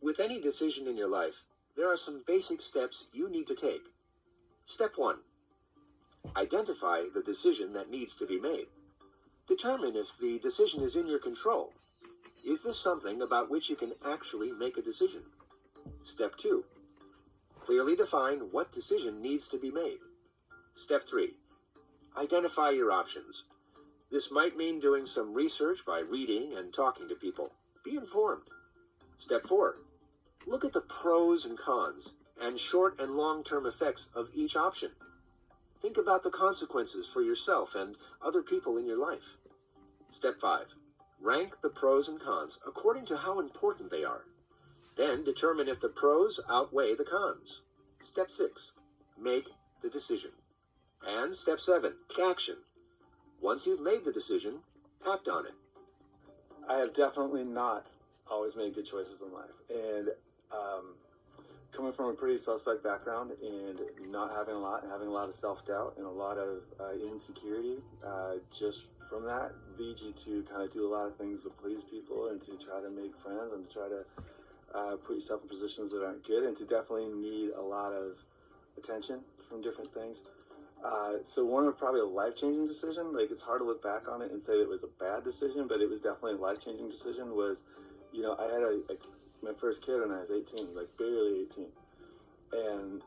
With any decision in your life, there are some basic steps you need to take. Step 1. Identify the decision that needs to be made. Determine if the decision is in your control. Is this something about which you can actually make a decision? Step 2. Clearly define what decision needs to be made. Step 3. Identify your options. This might mean doing some research by reading and talking to people. Be informed. Step 4. Look at the pros and cons and short and long-term effects of each option. Think about the consequences for yourself and other people in your life. Step 5. Rank the pros and cons according to how important they are. Then determine if the pros outweigh the cons. Step 6. Make the decision. And Step 7. Take action. Once you've made the decision, act on it. I have definitely not always made good choices in life. And coming from a pretty suspect background and not having a lot, having a lot of self-doubt and a lot of insecurity, just from that leads you to kind of do a lot of things to please people and to try to make friends and to try to put yourself in positions that aren't good and to definitely need a lot of attention from different things. So one of probably a life-changing decision, like it's hard to look back on it and say that it was a bad decision, but it was definitely a life-changing decision was, I had my first kid when I was 18, like barely 18. And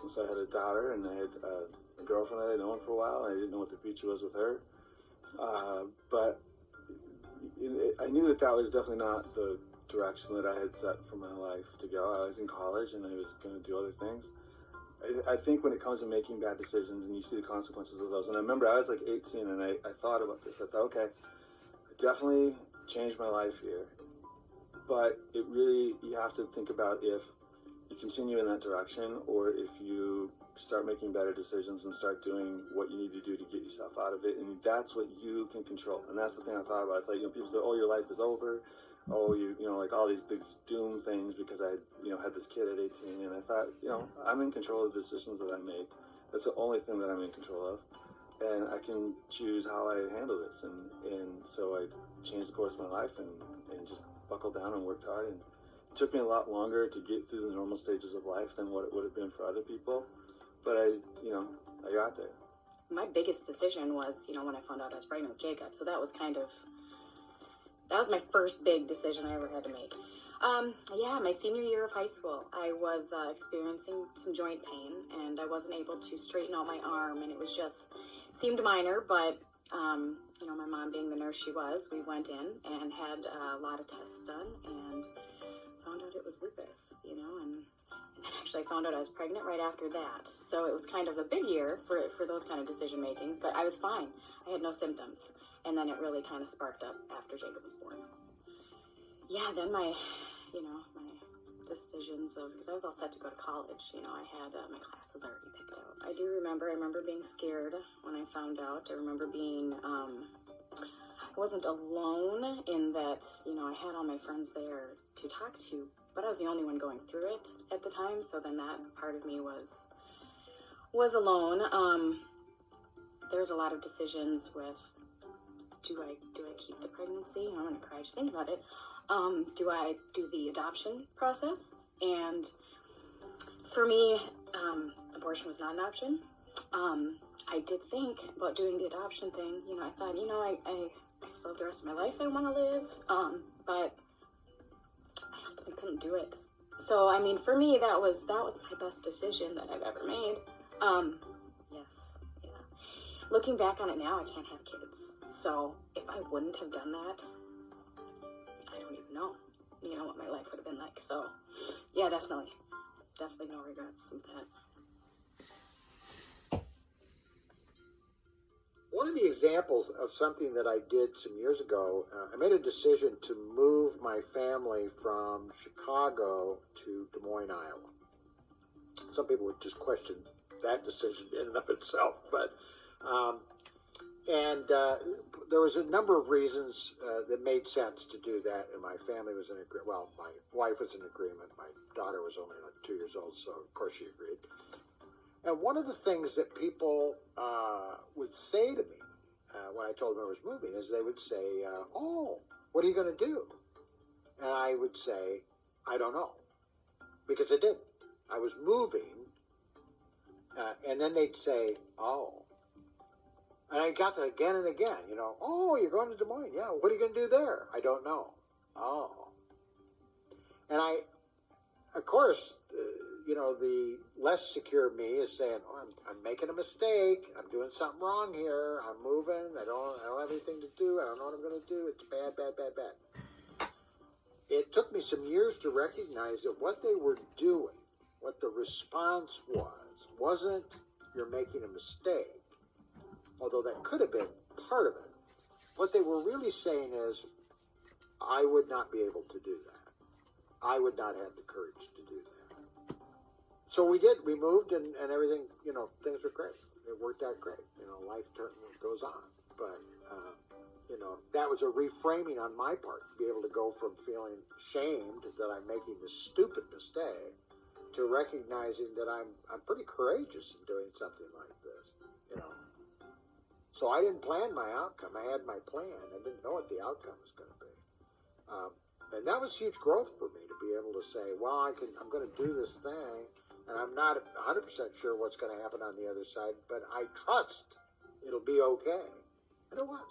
so I had a daughter and I had a girlfriend that I'd known for a while and I didn't know what the future was with her. But I knew that was definitely not the direction that I had set for my life to go. I was in college and I was going to do other things. I think when it comes to making bad decisions and you see the consequences of those, and I remember I was like 18 and I thought about this. I thought, okay, I definitely changed my life here. But you have to think about if you continue in that direction or if you start making better decisions and start doing what you need to do to get yourself out of it. And that's what you can control. And that's the thing I thought about. It's like, people say, oh, your life is over. Oh, like all these big doom things because I, had this kid at 18. And I thought, I'm in control of the decisions that I make. That's the only thing that I'm in control of. And I can choose how I handle this. And so I changed the course of my life and just buckled down and worked hard. And it took me a lot longer to get through the normal stages of life than what it would have been for other people. But I got there. My biggest decision was, when I found out I was pregnant with Jacob. So that was my first big decision I ever had to make. My senior year of high school, I was experiencing some joint pain and I wasn't able to straighten out my arm and it was seemed minor, but my mom being the nurse she was, we went in and had a lot of tests done and found out it was lupus, and actually I found out I was pregnant right after that. So it was kind of a big year for those kind of decision makings, but I was fine. I had no symptoms. And then it really kind of sparked up after Jacob was born. Yeah, then my decisions because I was all set to go to college. I had my classes already picked out. I remember being scared when I found out. I remember being, I wasn't alone in that, I had all my friends there to talk to, but I was the only one going through it at the time. So then that part of me was alone. There's a lot of decisions with, do I keep the pregnancy? I'm going to cry just thinking about it. Do I do the adoption process? And for me, abortion was not an option. I did think about doing the adoption thing. I thought, I still have the rest of my life I want to live. But I couldn't do it. So, for me, that was my best decision that I've ever made. Yes. Yeah. Looking back on it now, I can't have kids. So if I wouldn't have done that, I don't even know, what my life would have been like. So yeah, definitely no regrets with that. One of the examples of something that I did some years ago, I made a decision to move my family from Chicago to Des Moines, Iowa. Some people would just question that decision in and of itself, but there was a number of reasons that made sense to do that, and my family was in agreement. Well, my wife was in agreement. My daughter was only like 2 years old, so of course she agreed. And one of the things that people would say to me when I told them I was moving is they would say, oh, what are you going to do? And I would say, I don't know, because I didn't. I was moving, and then they'd say, "Oh," and I got that again and again. "Oh, you're going to Des Moines? Yeah. What are you going to do there?" "I don't know." "Oh," and of course, the less secure me is saying, "Oh, I'm making a mistake. I'm doing something wrong here. I'm moving. I don't have anything to do. I don't know what I'm going to do. It's bad, bad, bad, bad." It took me some years to recognize that what they were doing, what the response wasn't "you're making a mistake," although that could have been part of it. What they were really saying is, I would not be able to do that. I would not have the courage to do that. So we did. We moved, and everything, things were great. It worked out great. Life goes on. But, that was a reframing on my part to be able to go from feeling shamed that I'm making this stupid mistake to recognizing that I'm pretty courageous in doing something like this. So I didn't plan my outcome. I had my plan. I didn't know what the outcome was going to be. And that was huge growth for me to be able to say, well, I'm going to do this thing, and I'm not 100% sure what's going to happen on the other side, but I trust it'll be okay. And it was.